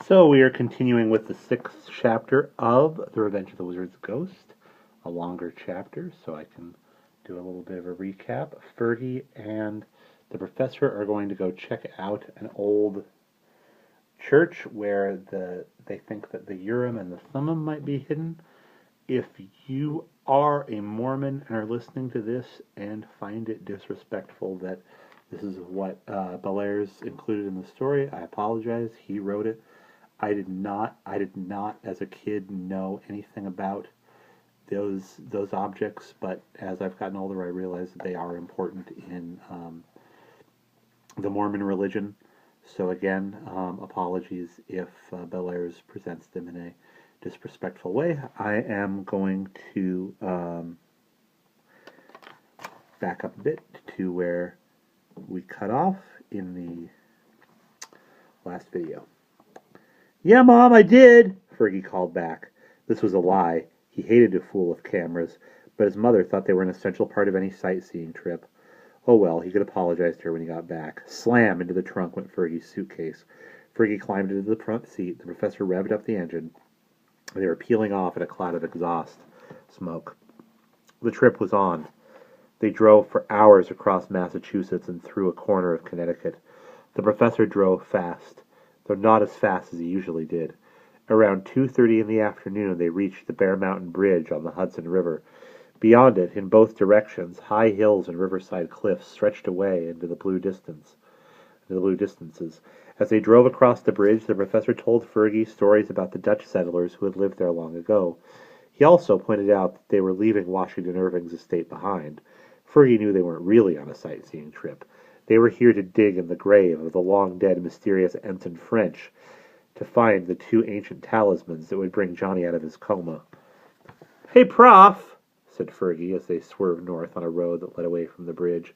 So we are continuing with the 6th chapter of The Revenge of the Wizard's Ghost, a longer chapter, so I can do a little bit of a recap. Fergie and the professor are going to go check out an old church where they think that the Urim and the Thummim might be hidden. If you are a Mormon and are listening to this and find it disrespectful that this is what Bellairs included in the story, I apologize. He wrote it. I did not, as a kid, know anything about those objects, but as I've gotten older, I realize that they are important in the Mormon religion. So again, apologies if Bellairs presents them in a disrespectful way. I am going to back up a bit to where we cut off in the last video. "Yeah, Mom, I did," Fergie called back. This was a lie. He hated to fool with cameras, but his mother thought they were an essential part of any sightseeing trip. Oh well, he could apologize to her when he got back. Slam into the trunk went Fergie's suitcase. Fergie climbed into the front seat. The professor revved up the engine. They were peeling off in a cloud of exhaust smoke. The trip was on. They drove for hours across Massachusetts and through a corner of Connecticut. The professor drove fast, though not as fast as he usually did. Around 2:30 in the afternoon, they reached the Bear Mountain Bridge on the Hudson River. Beyond it, in both directions, high hills and riverside cliffs stretched away into the blue distances. As they drove across the bridge, the professor told Fergie stories about the Dutch settlers who had lived there long ago. He also pointed out that they were leaving Washington Irving's estate behind. Fergie knew they weren't really on a sightseeing trip. They were here to dig in the grave of the long-dead mysterious Ensign French, to find the two ancient talismans that would bring Johnny out of his coma. "Hey, Prof," said Fergie as they swerved north on a road that led away from the bridge.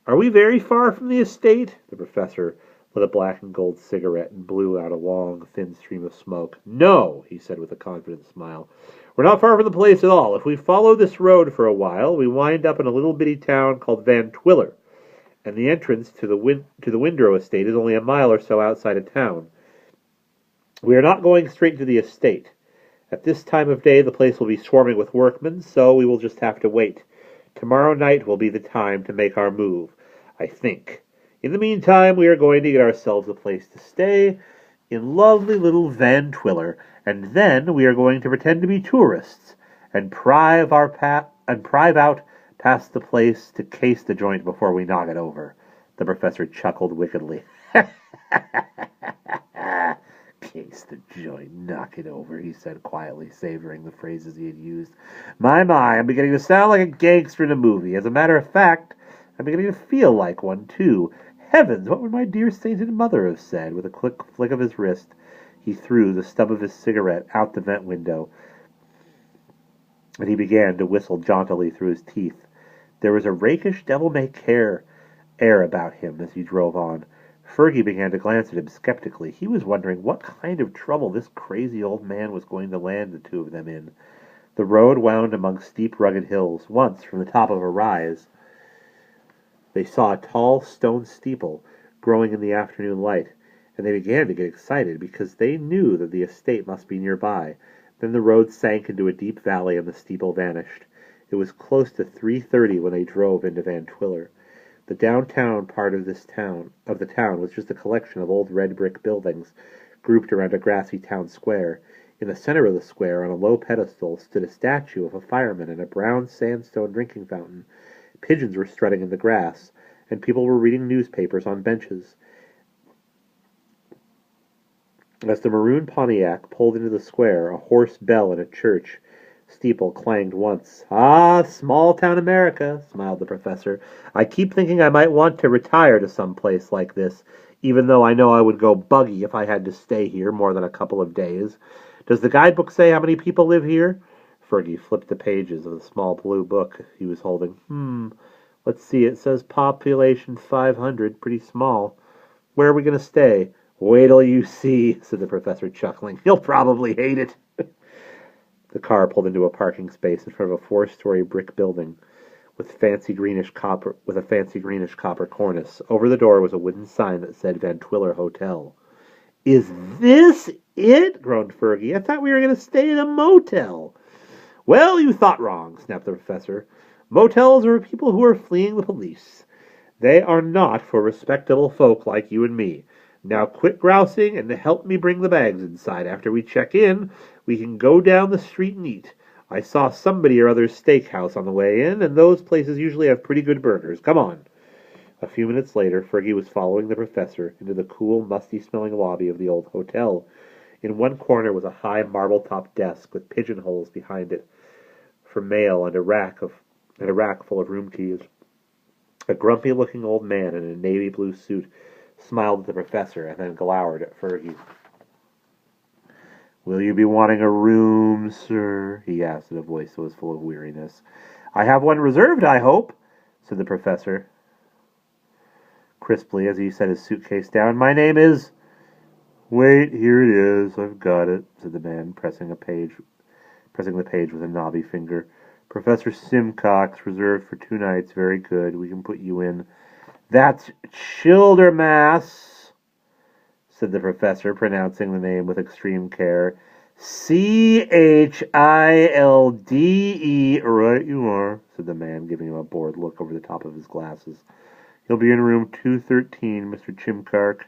"Are we very far from the estate?" The professor lit a black and gold cigarette and blew out a long, thin stream of smoke. "No," he said with a confident smile. "We're not far from the place at all. If we follow this road for a while, we wind up in a little bitty town called Van Twiller, and the entrance to the Windrow estate is only a mile or so outside of town. We are not going straight to the estate. At this time of day, the place will be swarming with workmen, so we will just have to wait. Tomorrow night will be the time to make our move, I think. In the meantime, we are going to get ourselves a place to stay in lovely little Van Twiller, and then we are going to pretend to be tourists and prive out past the place to case the joint before we knock it over." The professor chuckled wickedly. "Case the joint, knock it over," he said quietly, savoring the phrases he had used. My, I'm beginning to sound like a gangster in a movie. As a matter of fact, I'm beginning to feel like one, too. Heavens, what would my dear sainted mother have said?" With a quick flick of his wrist, he threw the stub of his cigarette out the vent window, and he began to whistle jauntily through his teeth. There was a rakish, devil-may-care air about him as he drove on. Fergie began to glance at him skeptically. He was wondering what kind of trouble this crazy old man was going to land the two of them in. The road wound among steep, rugged hills. Once, from the top of a rise, they saw a tall stone steeple growing in the afternoon light, and they began to get excited because they knew that the estate must be nearby. Then the road sank into a deep valley and the steeple vanished. It was close to 3:30 when they drove into Van Twiller. The downtown part of the town was just a collection of old red brick buildings grouped around a grassy town square. In the center of the square, on a low pedestal, stood a statue of a fireman and a brown sandstone drinking fountain. Pigeons were strutting in the grass, and people were reading newspapers on benches. As the maroon Pontiac pulled into the square, a hoarse bell in a church steeple clanged once. "Ah, small-town America," smiled the professor. "I keep thinking I might want to retire to some place like this, even though I know I would go buggy if I had to stay here more than a couple of days. Does the guidebook say how many people live here?" Fergie flipped the pages of the small blue book he was holding. Let's see, it says population 500, pretty small. Where are we going to stay?" "Wait till you see," said the professor, chuckling. "You'll probably hate it." The car pulled into a parking space in front of a 4-story brick building with a fancy greenish copper cornice. Over the door was a wooden sign that said Van Twiller Hotel. Is this it? Groaned Fergie. I thought we were going to stay in a motel. Well, you thought wrong, snapped the professor. Motels are for people who are fleeing the police. They are not for respectable folk like you and me. Now quit grousing and help me bring the bags inside. After we check in, we can go down the street and eat. I saw somebody or other's steakhouse on the way in, and those places usually have pretty good burgers. Come on. A few minutes later, Fergie was following the professor into the cool, musty-smelling lobby of the old hotel. In one corner was a high marble-topped desk with pigeonholes behind it for mail and a rack full of room keys. A grumpy-looking old man in a navy blue suit smiled at the professor and then glowered at Fergie. "Will you be wanting a room, sir?" he asked in a voice that was full of weariness. "I have one reserved, I hope," said the professor crisply as he set his suitcase down. "My name is—" "Wait, here it is. I've got it," said the man, pressing the page with a knobby finger. "Professor Simcox, reserved for 2 nights. Very good. We can put you in." "That's Childermass," said the professor, pronouncing the name with extreme care. Childe. "Right you are," said the man, giving him a bored look over the top of his glasses. "You'll be in room 213, Mr. Chimkark."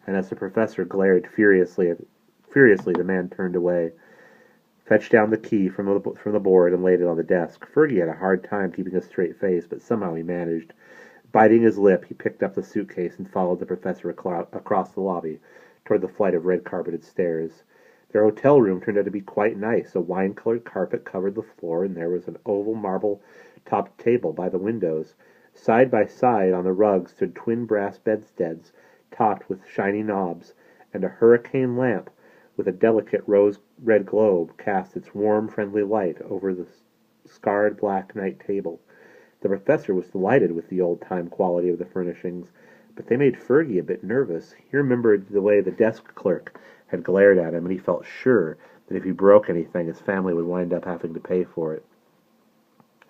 And as the professor glared furiously, the man turned away, fetched down the key from the board, and laid it on the desk. Fergie had a hard time keeping a straight face, but somehow he managed. Biting his lip, he picked up the suitcase and followed the professor across the lobby toward the flight of red-carpeted stairs. Their hotel room turned out to be quite nice. A wine-colored carpet covered the floor, and there was an oval marble-topped table by the windows. Side by side on the rug stood twin brass bedsteads, topped with shiny knobs, and a hurricane lamp with a delicate rose-red globe cast its warm, friendly light over the scarred black night table. The professor was delighted with the old-time quality of the furnishings, but they made Fergie a bit nervous. He remembered the way the desk clerk had glared at him, and he felt sure that if he broke anything, his family would wind up having to pay for it.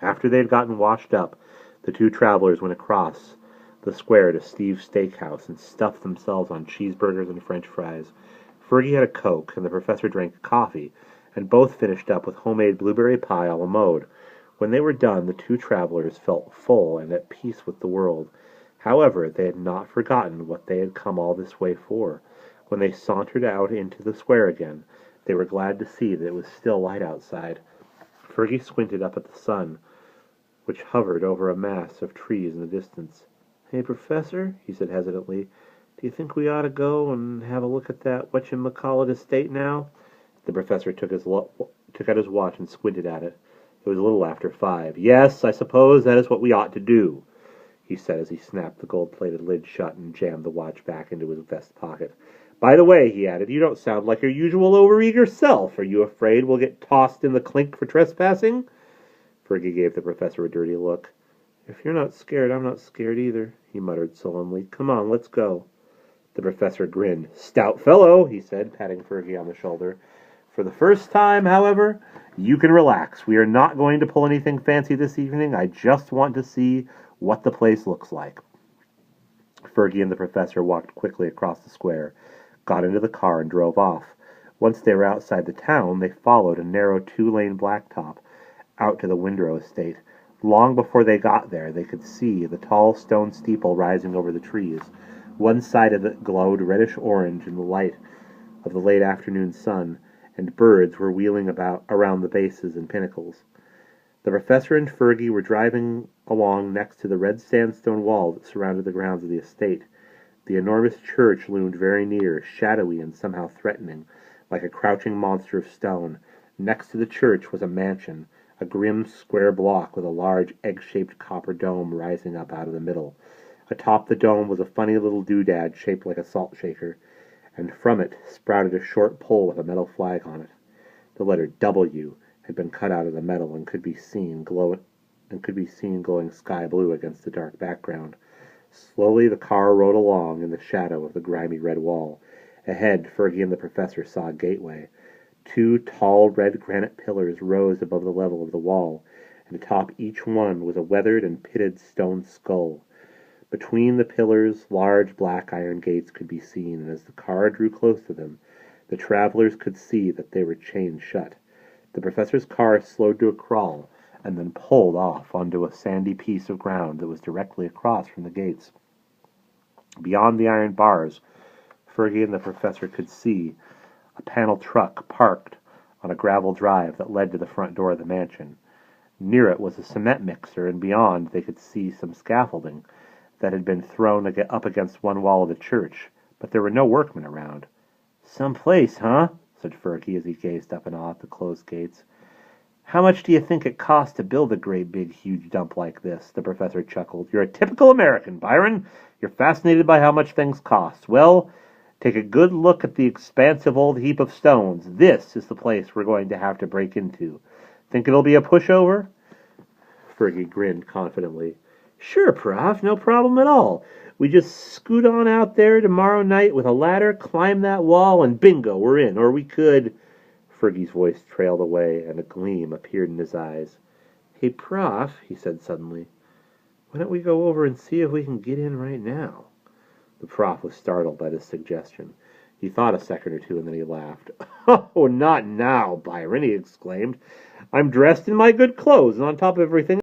After they had gotten washed up, the two travelers went across the square to Steve's Steakhouse and stuffed themselves on cheeseburgers and French fries. Fergie had a Coke, and the professor drank coffee, and both finished up with homemade blueberry pie a la mode. When they were done, the two travelers felt full and at peace with the world. However, they had not forgotten what they had come all this way for. When they sauntered out into the square again, they were glad to see that it was still light outside. Fergie squinted up at the sun, which hovered over a mass of trees in the distance. "Hey, Professor," he said hesitantly, "do you think we ought to go and have a look at that whatchamacallit estate now?" The professor took out his watch and squinted at it. It was a little after 5. "Yes, I suppose that is what we ought to do," he said as he snapped the gold-plated lid shut and jammed the watch back into his vest pocket. "By the way," he added, "you don't sound like your usual overeager self. Are you afraid we'll get tossed in the clink for trespassing?" Fergie gave the professor a dirty look. "If you're not scared, I'm not scared either," he muttered sullenly. "Come on, let's go." The professor grinned. "Stout fellow," he said, patting Fergie on the shoulder. "For the first time, however, you can relax. We are not going to pull anything fancy this evening. I just want to see what the place looks like." Fergie and the professor walked quickly across the square, got into the car, and drove off. Once they were outside the town, they followed a narrow 2-lane blacktop out to the Windrow estate. Long before they got there, they could see the tall stone steeple rising over the trees. One side of it glowed reddish-orange in the light of the late afternoon sun, and birds were wheeling about around the bases and pinnacles. The professor and Fergie were driving along next to the red sandstone wall that surrounded the grounds of the estate. The enormous church loomed very near, shadowy and somehow threatening, like a crouching monster of stone. Next to the church was a mansion, a grim square block with a large egg-shaped copper dome rising up out of the middle. Atop the dome was a funny little doodad shaped like a salt shaker, and from it sprouted a short pole with a metal flag on it. The letter W had been cut out of the metal and could be seen glowing sky blue against the dark background. Slowly the car rode along in the shadow of the grimy red wall. Ahead, Fergie and the professor saw a gateway. 2 tall red granite pillars rose above the level of the wall, and atop each one was a weathered and pitted stone skull. Between the pillars, large black iron gates could be seen, and as the car drew close to them, the travelers could see that they were chained shut. The professor's car slowed to a crawl, and then pulled off onto a sandy piece of ground that was directly across from the gates. Beyond the iron bars, Fergie and the professor could see a panel truck parked on a gravel drive that led to the front door of the mansion. Near it was a cement mixer, and beyond they could see some scaffolding that had been thrown up against one wall of the church, but there were no workmen around. "Some place, huh?" said Fergie as he gazed up and awe at the closed gates. "How much do you think it cost to build a great big huge dump like this?" The professor chuckled. "You're a typical American, Byron. You're fascinated by how much things cost. Well, take a good look at the expansive old heap of stones. This is the place we're going to have to break into. Think it'll be a pushover?" Fergie grinned confidently. "Sure, Prof, no problem at all. We just scoot on out there tomorrow night with a ladder, climb that wall, and bingo, we're in. Or we could—" Fergie's voice trailed away, and a gleam appeared in his eyes. "Hey, Prof," he said suddenly, "why don't we go over and see if we can get in right now?" The Prof was startled by this suggestion. He thought a second or two, and then he laughed. "Oh, not now, Byron," he exclaimed. "I'm dressed in my good clothes, and on top of everything